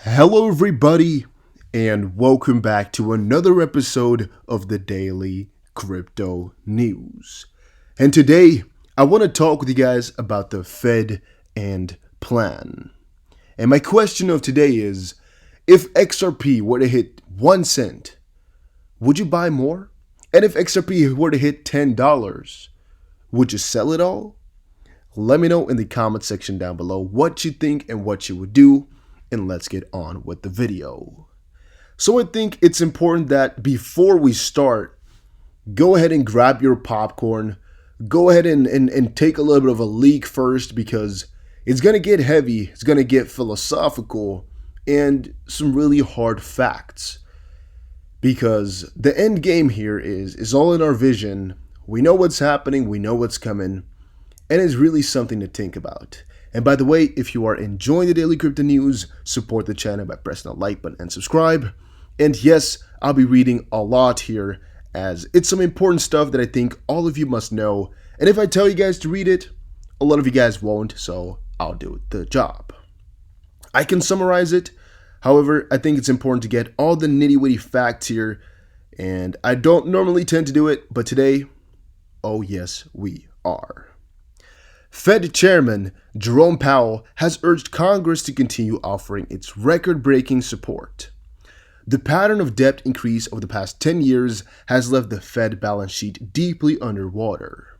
Hello, everybody, and welcome back to another episode of the Daily Crypto News. And today, I want to talk with you guys about the Fed and plan. And my question of today is, if XRP were to hit 1 cent, would you buy more? And if XRP were to hit $10, would you sell it all? Let me know in the comment section down below what you think and what you would do, and let's get on with the video. So I think it's important that before we start, go ahead and grab your popcorn, go ahead and take a little bit of a leak first, because it's going to get heavy, it's going to get philosophical, and some really hard facts. Because the end game here is all in our vision. We know what's happening, we know what's coming, and it's really something to think about. And by the way, if you are enjoying the Daily Crypto News, support the channel by pressing the like button and subscribe. And yes, I'll be reading a lot here, as it's some important stuff that I think all of you must know. And if I tell you guys to read it, a lot of you guys won't, so I'll do the job. I can summarize it. However, I think it's important to get all the nitty-gritty facts here, and I don't normally tend to do it, but today, oh yes, we are. Fed Chairman Jerome Powell has urged Congress to continue offering its record-breaking support. The pattern of debt increase over the past 10 years has left the Fed balance sheet deeply underwater.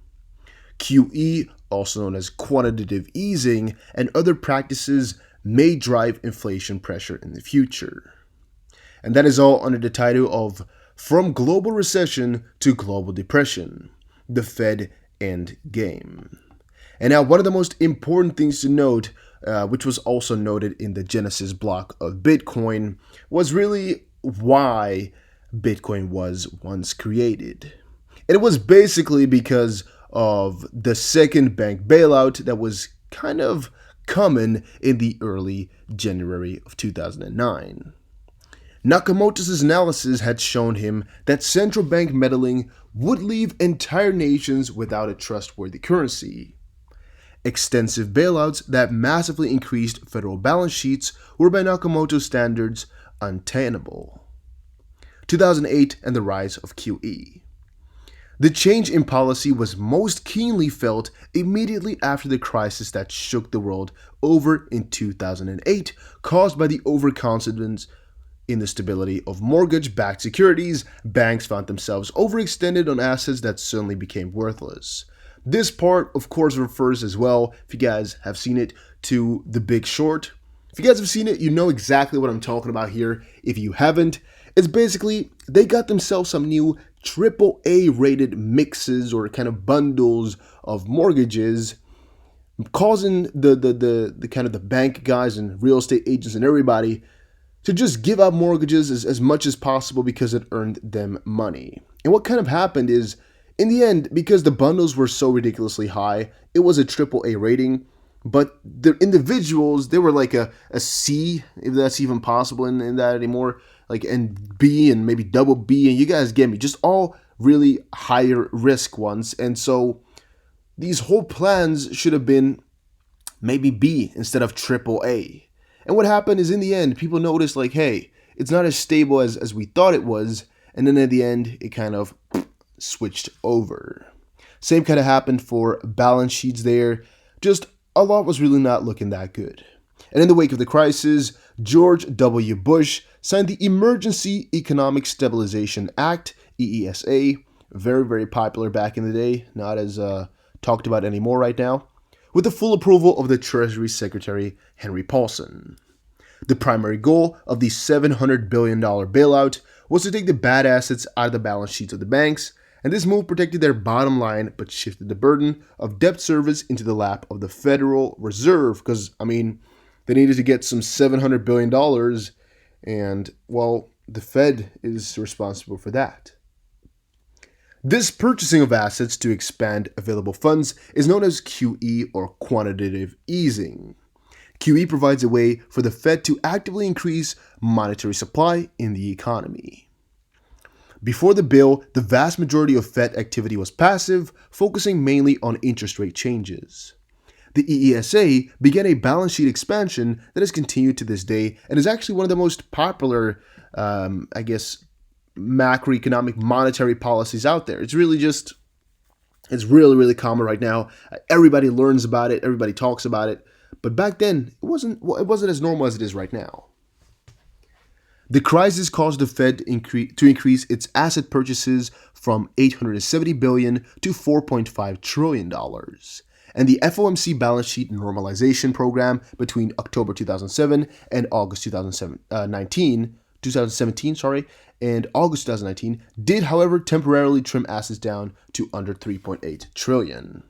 QE, also known as quantitative easing, and other practices may drive inflation pressure in the future. And that is all under the title of From Global Recession to Global Depression, the Fed End Game. And now, one of the most important things to note, which was also noted in the Genesis block of Bitcoin, was really why Bitcoin was once created. And it was basically because of the second bank bailout that was kind of common in the early January of 2009. Nakamoto's analysis had shown him that central bank meddling would leave entire nations without a trustworthy currency. Extensive bailouts that massively increased federal balance sheets were by Nakamoto's standards untenable. 2008 and the rise of QE. The change in policy was most keenly felt immediately after the crisis that shook the world over in 2008, caused by the overconfidence in the stability of mortgage-backed securities. Banks found themselves overextended on assets that suddenly became worthless. This part, of course, refers as well, if you guys have seen it, to The Big Short. If you guys have seen it, you know exactly what I'm talking about here. If you haven't, it's basically they got themselves some new AAA rated mixes or kind of bundles of mortgages, causing the kind of the bank guys and real estate agents and everybody to just give out mortgages as much as possible because it earned them money. And what kind of happened is, in the end, because the bundles were so ridiculously high, it was a AAA rating, but the individuals, they were like a C, if that's even possible in that anymore, like, and B and maybe double B, and you guys get me, just all really higher risk ones. And so these whole plans should have been maybe B instead of AAA. And what happened is, in the end, people noticed, like, hey, it's not as stable as we thought it was, and then at the end, it kind of switched over. Same kind of happened for balance sheets there. Just a lot was really not looking that good. And in the wake of the crisis, George W. Bush signed the Emergency Economic Stabilization Act, EESA, very, very popular back in the day, not as talked about anymore right now, with the full approval of the Treasury Secretary Henry Paulson. The primary goal of the $700 billion bailout was to take the bad assets out of the balance sheets of the banks, and this move protected their bottom line but shifted the burden of debt service into the lap of the Federal Reserve, because, I mean, they needed to get some $700 billion, and, well, the Fed is responsible for that. This purchasing of assets to expand available funds is known as QE, or quantitative easing. QE provides a way for the Fed to actively increase monetary supply in the economy. Before the bill, the vast majority of Fed activity was passive, focusing mainly on interest rate changes. The EESA began a balance sheet expansion that has continued to this day and is actually one of the most popular, macroeconomic monetary policies out there. It's really, really common right now. Everybody learns about it. Everybody talks about it. But back then, it wasn't as normal as it is right now. The crisis caused the Fed to increase its asset purchases from $870 billion to $4.5 trillion. And the FOMC balance sheet normalization program between October 2007 and August 2017, and August 2019 did, however, temporarily trim assets down to under $3.8 trillion.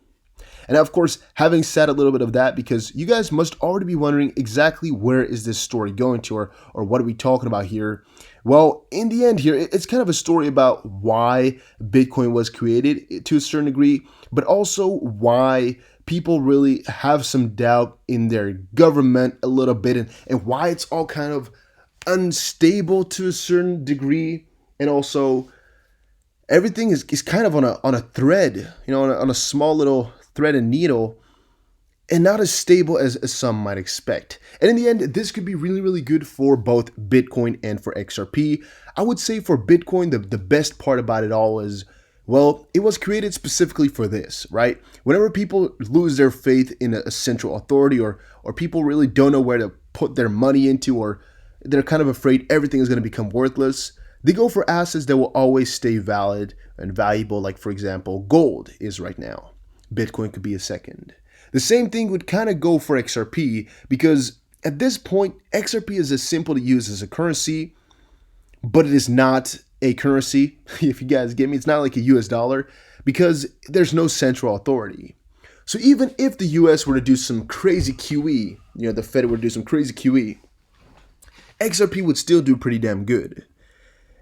And of course, having said a little bit of that, because you guys must already be wondering exactly where is this story going to, or what are we talking about here? Well, in the end here, it's kind of a story about why Bitcoin was created to a certain degree, but also why people really have some doubt in their government a little bit, and why it's all kind of unstable to a certain degree, and also everything is kind of on a thread, on a small little thread and needle, and not as stable as some might expect. And in the end, this could be really, really good for both Bitcoin and for XRP. I would say for Bitcoin, the best part about it all is, well, it was created specifically for this, right? Whenever people lose their faith in a central authority, or people really don't know where to put their money into, or they're kind of afraid everything is going to become worthless, they go for assets that will always stay valid and valuable, like, for example, gold is right now. Bitcoin could be a second. The same thing would kind of go for XRP, because at this point, XRP is as simple to use as a currency, but it is not a currency, if you guys get me. It's not like a US dollar, because there's no central authority. So even if the US were to do some crazy QE, the Fed were to do some crazy QE, XRP would still do pretty damn good.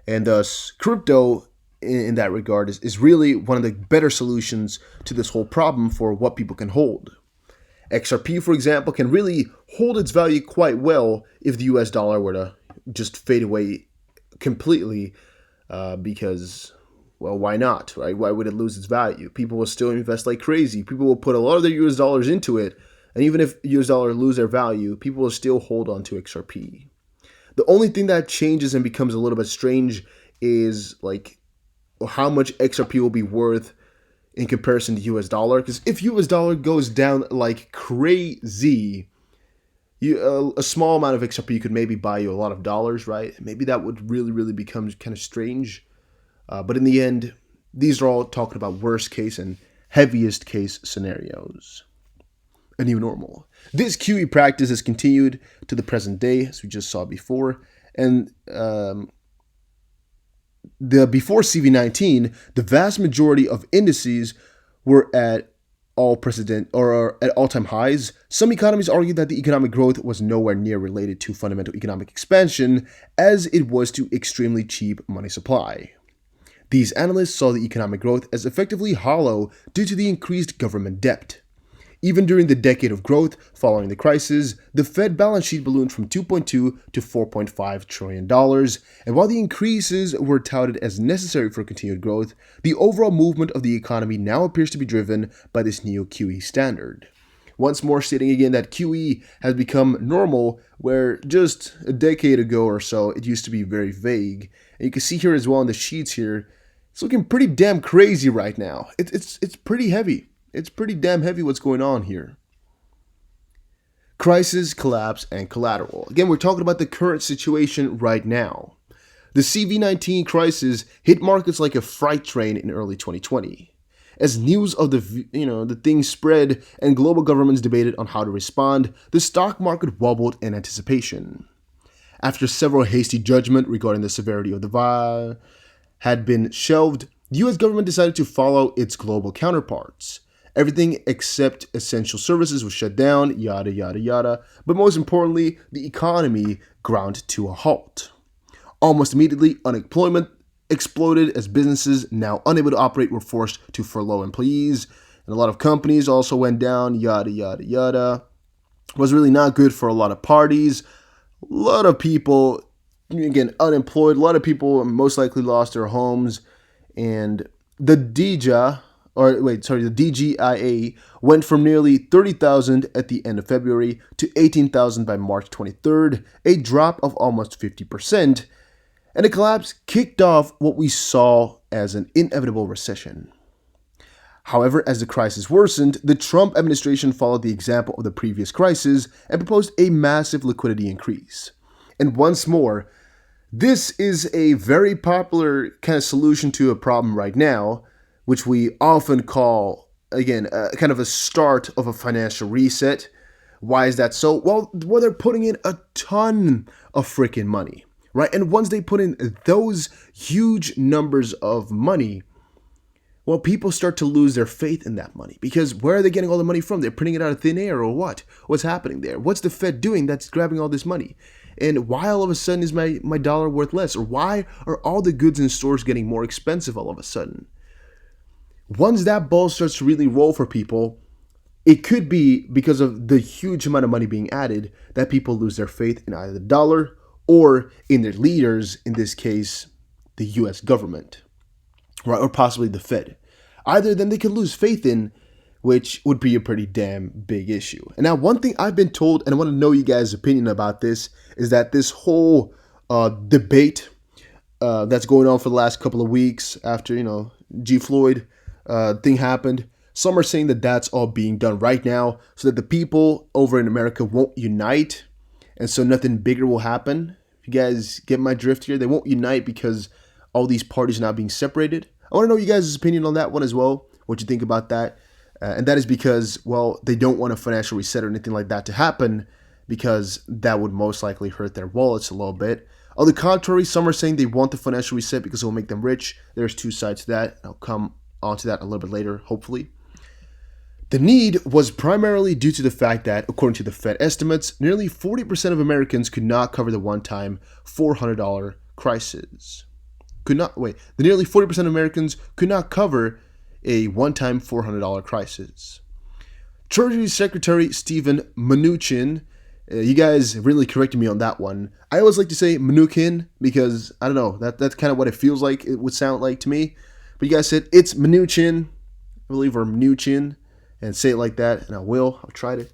And thus, crypto in that regard is really one of the better solutions to this whole problem for what people can hold. XRP, for example, can really hold its value quite well if the US dollar were to just fade away completely, because, well, why not, right? Why would it lose its value? People will still invest like crazy. People will put a lot of their US dollars into it, and even if US dollars lose their value, people will still hold on to XRP. The only thing that changes and becomes a little bit strange is like how much XRP will be worth in comparison to US dollar. Because if US dollar goes down like crazy, a small amount of XRP could maybe buy you a lot of dollars, right? Maybe that would really, really become kind of strange. But in the end, these are all talking about worst case and heaviest case scenarios. A new normal. This QE practice has continued to the present day, as we just saw before. And before CV19, the vast majority of indices were at all-time highs. Some economists argue that the economic growth was nowhere near related to fundamental economic expansion, as it was to extremely cheap money supply. These analysts saw the economic growth as effectively hollow due to the increased government debt. Even during the decade of growth following the crisis, the Fed balance sheet ballooned from $2.2 to $4.5 trillion, and while the increases were touted as necessary for continued growth, the overall movement of the economy now appears to be driven by this new QE standard. Once more stating again that QE has become normal, where just a decade ago or so it used to be very vague. And you can see here as well in the sheets here, it's looking pretty damn crazy right now. It's pretty heavy. It's pretty damn heavy what's going on here. Crisis, collapse, and collateral. Again, we're talking about the current situation right now. The CV19 crisis hit markets like a freight train in early 2020. As news of the thing spread and global governments debated on how to respond, the stock market wobbled in anticipation. After several hasty judgments regarding the severity of the virus had been shelved, the US government decided to follow its global counterparts. Everything except essential services was shut down, yada, yada, yada. But most importantly, the economy ground to a halt. Almost immediately, unemployment exploded as businesses now unable to operate were forced to furlough employees. And a lot of companies also went down, yada, yada, yada. It was really not good for a lot of parties. A lot of people, again, unemployed. A lot of people most likely lost their homes. And the DJA, the DGIA went from nearly 30,000 at the end of February to 18,000 by March 23rd, a drop of almost 50%, and the collapse kicked off what we saw as an inevitable recession. However, as the crisis worsened, the Trump administration followed the example of the previous crisis and proposed a massive liquidity increase. And once more, this is a very popular kind of solution to a problem right now, which we often call, again, kind of a start of a financial reset. Why is that so? Well, they're putting in a ton of freaking money, right? And once they put in those huge numbers of money, well, people start to lose their faith in that money, because where are they getting all the money from? They're printing it out of thin air, or what? What's happening there? What's the Fed doing that's grabbing all this money? And why all of a sudden is my dollar worth less? Or why are all the goods in stores getting more expensive all of a sudden? Once that ball starts to really roll for people, it could be because of the huge amount of money being added that people lose their faith in either the dollar or in their leaders, in this case, the US government, right? Or possibly the Fed. Either then they could lose faith in, which would be a pretty damn big issue. And now one thing I've been told, and I want to know you guys' opinion about this, is that this whole debate that's going on for the last couple of weeks after, G. Floyd thing happened, some are saying that that's all being done right now so that the people over in America won't unite, and so nothing bigger will happen. If you guys get my drift here, they won't unite because all these parties are now being separated. I want to know you guys' opinion on that one as well, what you think about that. And that is because, well, they don't want a financial reset or anything like that to happen, because that would most likely hurt their wallets a little bit. On the contrary, some are saying they want the financial reset because it will make them rich. There's two sides to that. I'll come onto that a little bit later, hopefully. The need was primarily due to the fact that, according to the Fed estimates, nearly 40% of Americans could not cover the one-time $400 crisis. The nearly 40% of Americans could not cover a one-time $400 crisis. Treasury Secretary Steven Mnuchin, you guys really corrected me on that one. I always like to say Mnuchin because, I don't know, that's kind of what it feels like it would sound like to me. But you guys said it's Mnuchin, I believe, or Mnuchin, and say it like that, and I'll try to.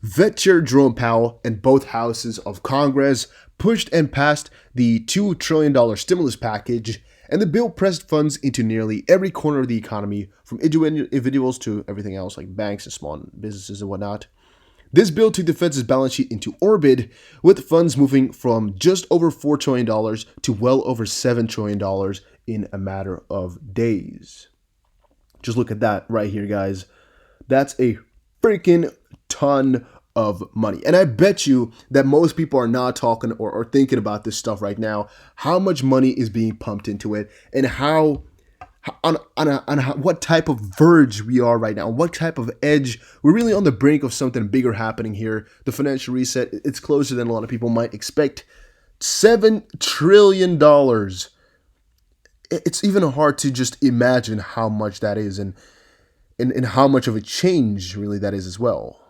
Vet Chair Jerome Powell and both houses of Congress pushed and passed the $2 trillion stimulus package, and the bill pressed funds into nearly every corner of the economy, from individuals to everything else like banks and small businesses and whatnot. This bill took the Fed's balance sheet into orbit, with funds moving from just over $4 trillion to well over $7 trillion in a matter of days. Just look at that right here, guys. That's a freaking ton of money. And I bet you that most people are not talking or thinking about this stuff right now, how much money is being pumped into it, and how what type of verge we are right now, what type of edge. We're really on the brink of something bigger happening here. The financial reset, it's closer than a lot of people might expect. $7 trillion. It's even hard to just imagine how much that is, and how much of a change really that is as well.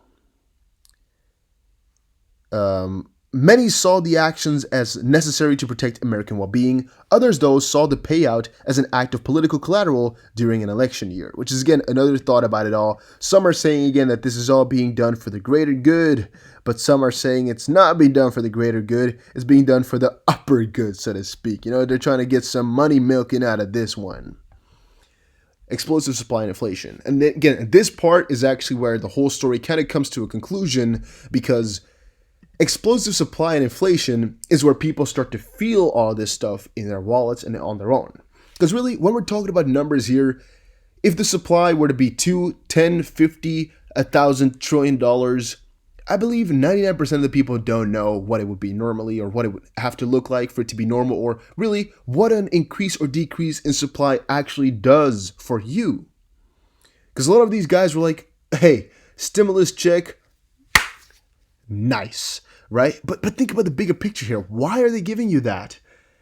Many saw the actions as necessary to protect American well-being. Others, though, saw the payout as an act of political collateral during an election year, which is, again, another thought about it all. Some are saying, again, that this is all being done for the greater good, but some are saying it's not being done for the greater good. It's being done for the upper good, so to speak. They're trying to get some money milking out of this one. Explosive supply and inflation. And then, again, this part is actually where the whole story kind of comes to a conclusion, because explosive supply and inflation is where people start to feel all this stuff in their wallets and on their own. Because really, when we're talking about numbers here, if the supply were to be $2, $10, $50, $1,000 trillion, I believe 99% of the people don't know what it would be normally, or what it would have to look like for it to be normal, or really what an increase or decrease in supply actually does for you. Because a lot of these guys were like, hey, stimulus check, nice, right? But think about the bigger picture here. Why are they giving you that?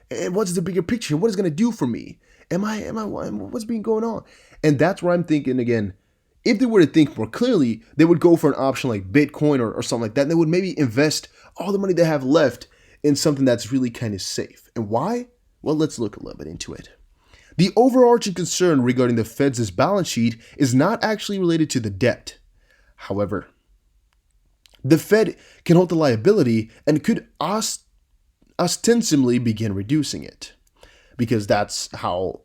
And what's the bigger picture? What is it going to do for me? What's been going on? And that's where I'm thinking, again, if they were to think more clearly, they would go for an option like Bitcoin or something like that. And they would maybe invest all the money they have left in something that's really kind of safe. And why? Well, let's look a little bit into it. The overarching concern regarding the Fed's balance sheet is not actually related to the debt. However, the Fed can hold the liability and could ostensibly begin reducing it, because that's how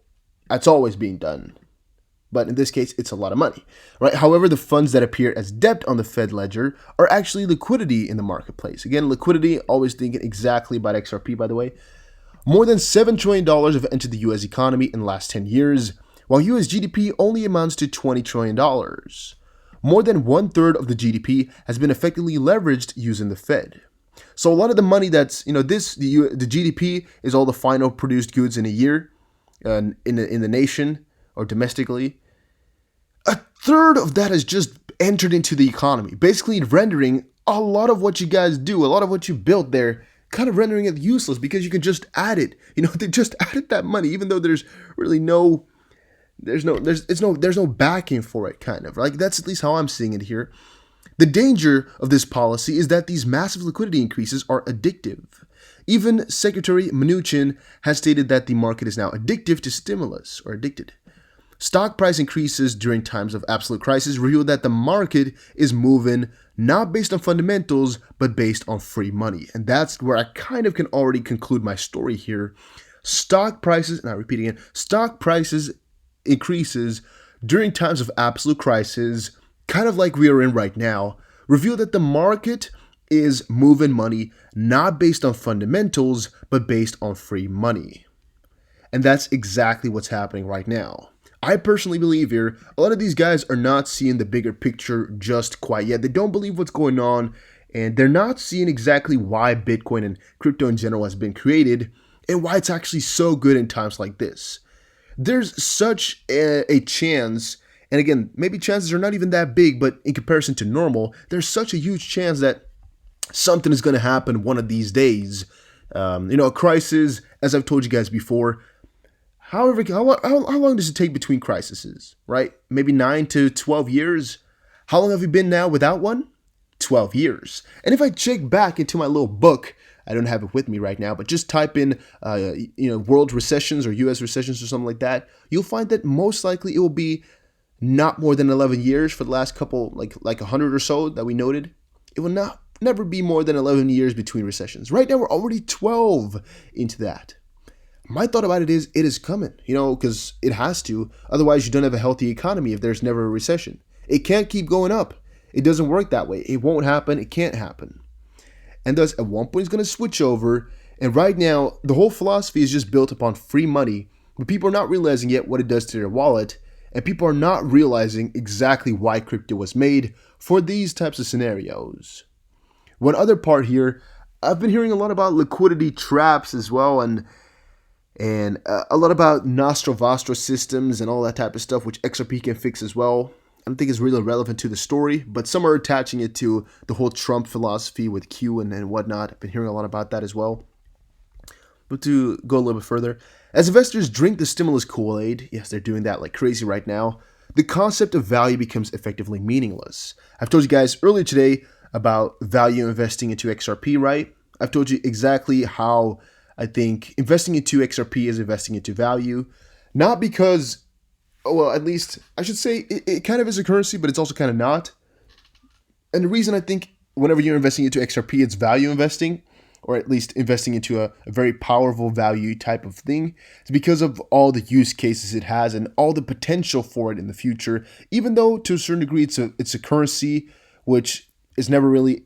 it's always being done. But in this case, it's a lot of money, right? However, the funds that appear as debt on the Fed ledger are actually liquidity in the marketplace. Again, liquidity, always thinking exactly about XRP, by the way. More than $7 trillion have entered the US economy in the last 10 years, while US GDP only amounts to $20 trillion. More than 1/3 of the GDP has been effectively leveraged using the Fed. So a lot of the money that's, the GDP is all the final produced goods in a year in the nation or domestically. A third of that has just entered into the economy, basically rendering a lot of what you guys do, a lot of what you built there, kind of rendering it useless because you can just add it. They just added that money, even though there's really there's no backing for it, kind of. Like, that's at least how I'm seeing it here. The danger of this policy is that these massive liquidity increases are addictive. Even Secretary Mnuchin has stated that the market is now addictive to stimulus, or addicted. Stock price increases during times of absolute crisis reveal that the market is moving not based on fundamentals, but based on free money. And that's where I kind of can already conclude my story here. Stock prices, and I repeat again, stock prices increases during times of absolute crisis, kind of like we are in right now, reveal that the market is moving money not based on fundamentals, but based on free money. And that's exactly what's happening right now. I personally believe here, a lot of these guys are not seeing the bigger picture just quite yet. They don't believe what's going on, and they're not seeing exactly why Bitcoin and crypto in general has been created, and why it's actually so good in times like this. There's such a chance, and again, maybe chances are not even that big, but in comparison to normal, there's such a huge chance that something is going to happen one of these days. A crisis, as I've told you guys before. However, how long does it take between crises, right? Maybe 9 to 12 years. How long have we been now without one? 12 years. And if I check back into my little book, I don't have it with me right now, but just type in, world recessions or U.S. recessions or something like that, you'll find that most likely it will be not more than 11 years for the last couple, like 100 or so that we noted. It will never be more than 11 years between recessions. Right now, we're already 12 into that. My thought about it is coming, because it has to. Otherwise, you don't have a healthy economy if there's never a recession. It can't keep going up. It doesn't work that way. It won't happen. It can't happen. And thus, at one point, it's going to switch over. And right now, the whole philosophy is just built upon free money, but people are not realizing yet what it does to their wallet. And people are not realizing exactly why crypto was made for these types of scenarios. One other part here, I've been hearing a lot about liquidity traps as well, and a lot about Nostrovostro systems and all that type of stuff, which XRP can fix as well. I don't think it's really relevant to the story, but some are attaching it to the whole Trump philosophy with Q and whatnot. I've been hearing a lot about that as well. But to go a little bit further, as investors drink the stimulus Kool-Aid, yes, they're doing that like crazy right now, the concept of value becomes effectively meaningless. I've told you guys earlier today about value investing into XRP, right? I've told you exactly how I think investing into XRP is investing into value. Not because, well, at least I should say it kind of is a currency, but it's also kind of not. And the reason I think whenever you're investing into XRP, it's value investing, or at least investing into a very powerful value type of thing, is because of all the use cases it has and all the potential for it in the future. Even though to a certain degree it's a currency, which is never really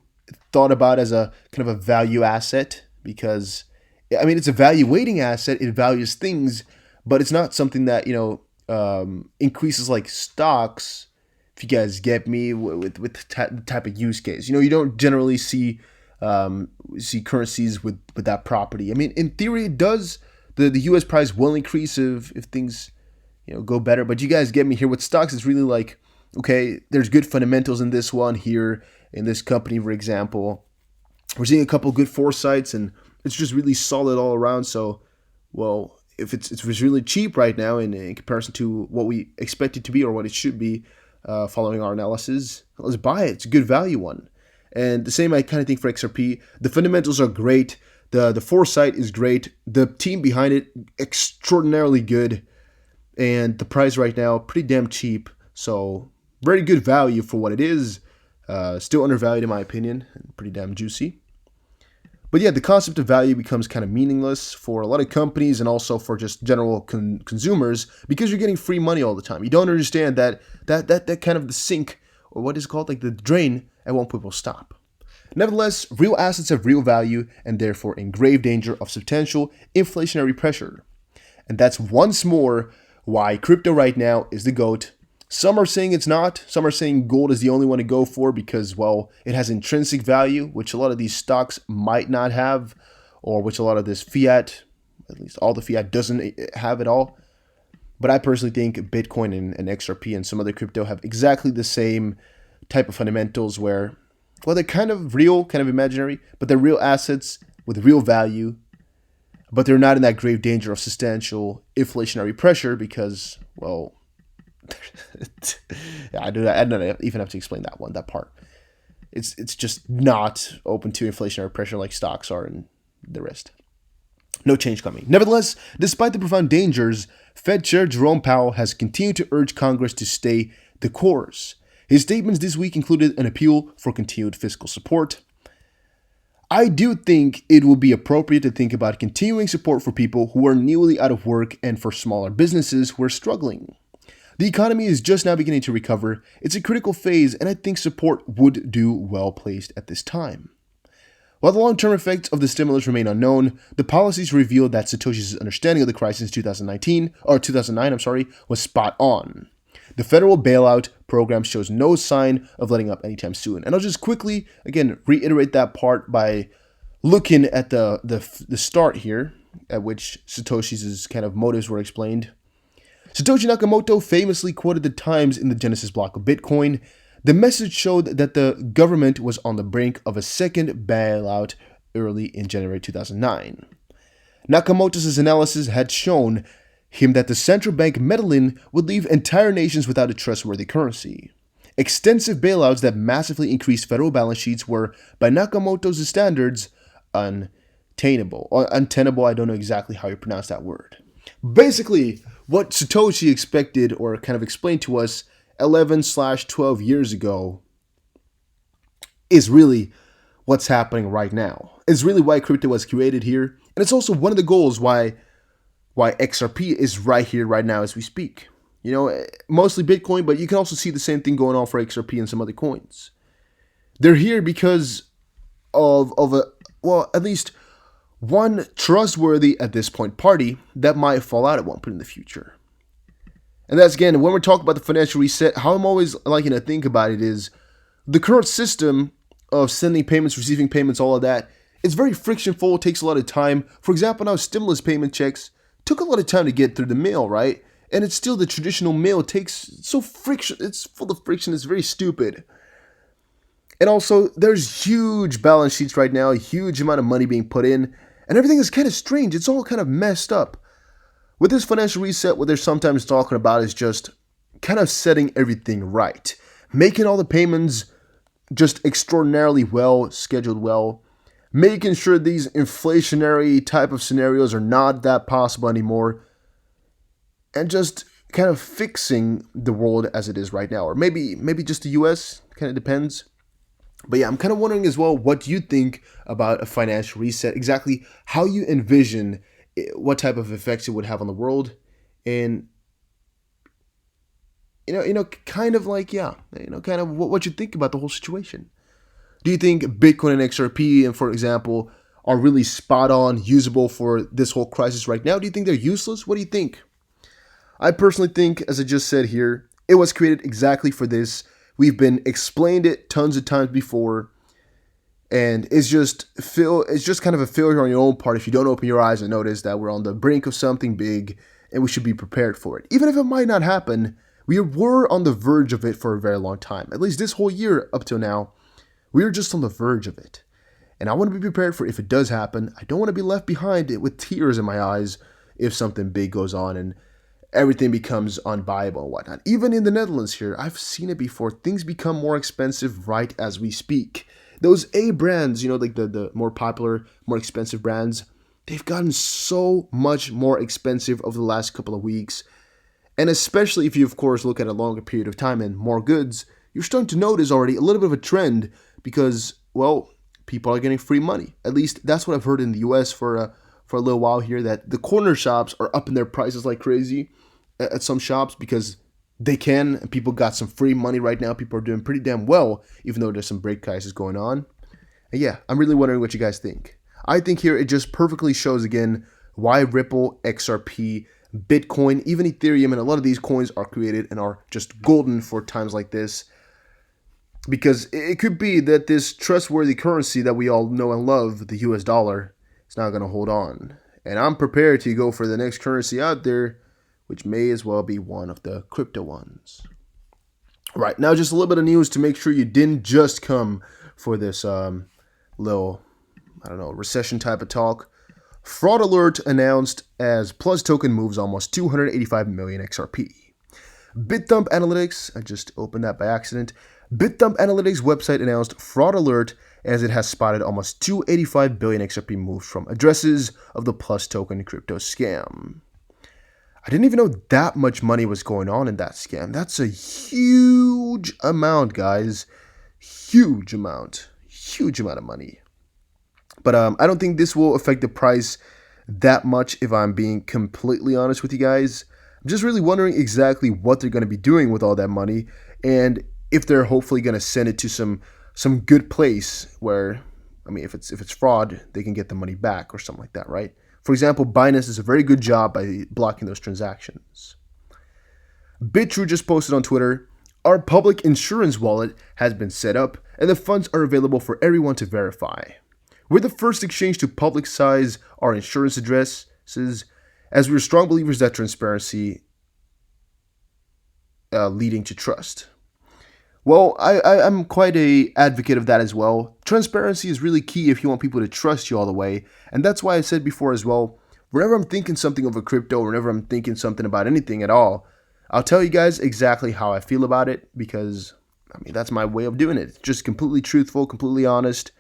thought about as a kind of a value asset, because it's a valuating asset. It values things, but it's not something that, increases like stocks, if you guys get me, with the type of use case. You don't generally see currencies with that property. In theory, it does. The U.S. price will increase if things, go better. But you guys get me here. With stocks, it's really like, okay, there's good fundamentals in this one here, in this company, for example. We're seeing a couple good foresights, and it's just really solid all around. So, well, if it's really cheap right now in comparison to what we expect it to be or what it should be, following our analysis, let's buy it. It's a good value one. And the same I kind of think for XRP. The fundamentals are great. The foresight is great. The team behind it, extraordinarily good. And the price right now, pretty damn cheap. So very good value for what it is. Still undervalued in my opinion, and pretty damn juicy. But yeah, the concept of value becomes kind of meaningless for a lot of companies and also for just general consumers because you're getting free money all the time. You don't understand that kind of the sink, or what is it called, like the drain, at one point will stop. Nevertheless, real assets have real value and therefore in grave danger of substantial inflationary pressure. And that's once more why crypto right now is the GOAT. Some are saying it's not. Some are saying gold is the only one to go for because, well, it has intrinsic value, which a lot of these stocks might not have, or which a lot of this fiat, at least all the fiat, doesn't have at all. But I personally think Bitcoin and XRP and some other crypto have exactly the same type of fundamentals where, well, they're kind of real, kind of imaginary, but they're real assets with real value, but they're not in that grave danger of substantial inflationary pressure because, well, I don't even have to explain that part. It's just not open to inflationary pressure like stocks are and the rest. No change coming. Nevertheless, despite the profound dangers, Fed Chair Jerome Powell has continued to urge Congress to stay the course. His statements this week included an appeal for continued fiscal support. I do think it would be appropriate to think about continuing support for people who are newly out of work and for smaller businesses who are struggling. The economy is just now beginning to recover. It's a critical phase, and I think support would do well placed at this time. While the long-term effects of the stimulus remain unknown, the policies revealed that Satoshi's understanding of the crisis in 2009, was spot on. The federal bailout program shows no sign of letting up anytime soon. And I'll just quickly, again, reiterate that part by looking at the start here, at which Satoshi's kind of motives were explained. Satoshi Nakamoto famously quoted the Times in the Genesis block of Bitcoin. The message showed that the government was on the brink of a second bailout early in January 2009. Nakamoto's analysis had shown him that the central bank meddling would leave entire nations without a trustworthy currency. Extensive bailouts that massively increased federal balance sheets were, by Nakamoto's standards, untenable. I don't know exactly how you pronounce that word. Basically, what Satoshi expected or kind of explained to us 11/12 years ago is really what's happening right now. It's really why crypto was created here. And it's also one of the goals why XRP is right here, right now as we speak. You know, mostly Bitcoin, but you can also see the same thing going on for XRP and some other coins. They're here because of at least one trustworthy at this point party that might fall out at one point in the future. And that's, again, when we're talking about the financial reset, how I'm always liking to think about it is the current system of sending payments, receiving payments, all of that, it's very frictionful. It takes a lot of time. For example, now stimulus payment checks took a lot of time to get through the mail, right? And it's still the traditional mail. It takes it's full of friction. It's very stupid. And also, there's huge balance sheets right now, a huge amount of money being put in, and everything is kind of strange. It's all kind of messed up. With this financial reset, what they're sometimes talking about is just kind of setting everything right, making all the payments just extraordinarily well, scheduled well, making sure these inflationary type of scenarios are not that possible anymore, and just kind of fixing the world as it is right now. Or maybe just the US, kind of depends. But yeah, I'm kind of wondering as well, what you think about a financial reset, exactly how you envision what type of effects it would have on the world, and kind of what you think about the whole situation. Do you think Bitcoin and XRP, and for example, are really spot on, usable for this whole crisis right now? Do you think they're useless? What do you think? I personally think, as I just said here, it was created exactly for this. We've been explained it tons of times before. And it's just kind of a failure on your own part if you don't open your eyes and notice that we're on the brink of something big and we should be prepared for it. Even if it might not happen, we were on the verge of it for a very long time. At least this whole year up till now, we were just on the verge of it. And I want to be prepared for it if it does happen. I don't want to be left behind it with tears in my eyes if something big goes on and everything becomes unbuyable and whatnot. Even in the Netherlands here, I've seen it before. Things become more expensive right as we speak. Those A brands, like the more popular, more expensive brands, they've gotten so much more expensive over the last couple of weeks. And especially if you, of course, look at a longer period of time and more goods, you're starting to notice already a little bit of a trend because, well, people are getting free money. At least that's what I've heard in the US for a little while here, that the corner shops are upping their prices like crazy at some shops because they can, and people got some free money right now. People are doing pretty damn well, even though there's some break prices going on. And yeah, I'm really wondering what you guys think. I think here it just perfectly shows again why Ripple, XRP, Bitcoin, even Ethereum, and a lot of these coins are created and are just golden for times like this. Because it could be that this trustworthy currency that we all know and love, the US dollar, is not going to hold on. And I'm prepared to go for the next currency out there, which may as well be one of the crypto ones. Right, now just a little bit of news to make sure you didn't just come for this little, I don't know, recession type of talk. Fraud alert announced as Plus token moves almost 285 million XRP. BitThump Analytics, I just opened that by accident. BitThump Analytics website announced fraud alert as it has spotted almost 285 billion XRP moves from addresses of the Plus token crypto scam. I didn't even know that much money was going on in that scam. That's a huge amount, guys. Huge amount of money. But I don't think this will affect the price that much, if I'm being completely honest with you guys. I'm just really wondering exactly what they're going to be doing with all that money, and if they're hopefully going to send it to some good place where, I mean, if it's fraud, they can get the money back or something like that, right? For example, Binance does a very good job by blocking those transactions. BitTrue just posted on Twitter, our public insurance wallet has been set up and the funds are available for everyone to verify. We're the first exchange to publicize our insurance addresses, as we're strong believers that transparency leading to trust. Well, I'm quite a advocate of that as well. Transparency is really key if you want people to trust you all the way. And that's why I said before as well, whenever I'm thinking something over crypto, whenever I'm thinking something about anything at all, I'll tell you guys exactly how I feel about it because, I mean, that's my way of doing it. It's just completely truthful, completely honest.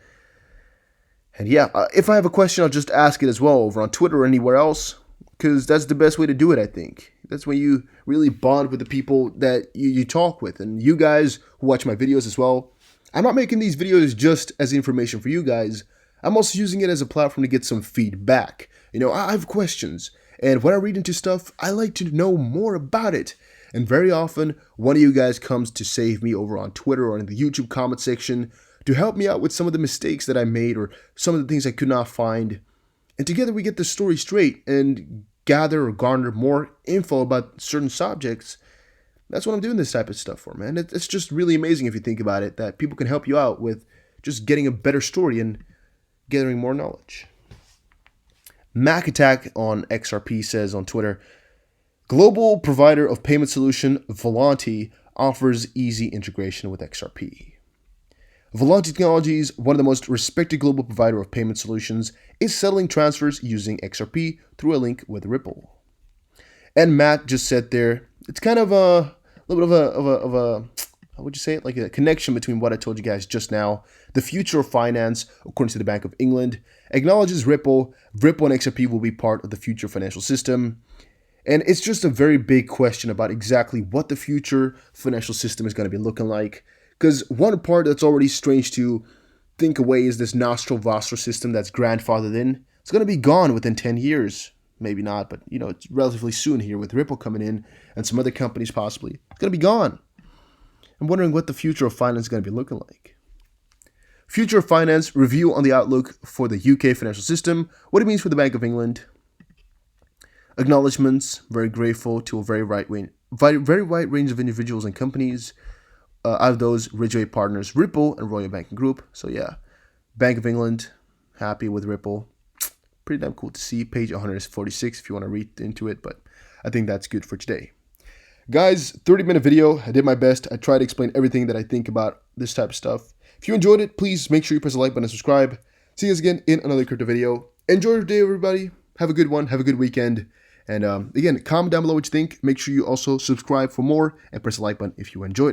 And yeah, if I have a question, I'll just ask it as well over on Twitter or anywhere else, because that's the best way to do it, I think. That's when you really bond with the people that you talk with. And you guys who watch my videos as well, I'm not making these videos just as information for you guys. I'm also using it as a platform to get some feedback. You know, I have questions. And when I read into stuff, I like to know more about it. And very often, one of you guys comes to save me over on Twitter or in the YouTube comment section to help me out with some of the mistakes that I made or some of the things I could not find. And together we get the story straight and gather or garner more info about certain subjects. That's what I'm doing this type of stuff for, man. It's just really amazing if you think about it, that people can help you out with just getting a better story and gathering more knowledge. Mac Attack on XRP says on Twitter, global provider of payment solution Volanti offers easy integration with XRP. Volanti Technologies, one of the most respected global provider of payment solutions, is settling transfers using XRP through a link with Ripple. And Matt just said there, it's kind of a little bit of a how would you say it? Like a connection between what I told you guys just now. The future of finance, according to the Bank of England, acknowledges Ripple. Ripple and XRP will be part of the future financial system. And it's just a very big question about exactly what the future financial system is going to be looking like. Because one part that's already strange to think away is this Nostro-Vostro system that's grandfathered in. It's going to be gone within 10 years. Maybe not, but you know, it's relatively soon here with Ripple coming in and some other companies possibly. It's going to be gone. I'm wondering what the future of finance is going to be looking like. Future of Finance review on the outlook for the UK financial system, what it means for the Bank of England. Acknowledgements, very grateful to a very wide range of individuals and companies. Out of those, Ridgeway Partners, Ripple, and Royal Banking Group. So yeah, Bank of England, happy with Ripple. Pretty damn cool to see. Page 146 if you want to read into it, but I think that's good for today. Guys, 30-minute video. I did my best. I tried to explain everything that I think about this type of stuff. If you enjoyed it, please make sure you press the like button and subscribe. See you guys again in another crypto video. Enjoy your day, everybody. Have a good one. Have a good weekend. And again, comment down below what you think. Make sure you also subscribe for more and press the like button if you enjoyed it.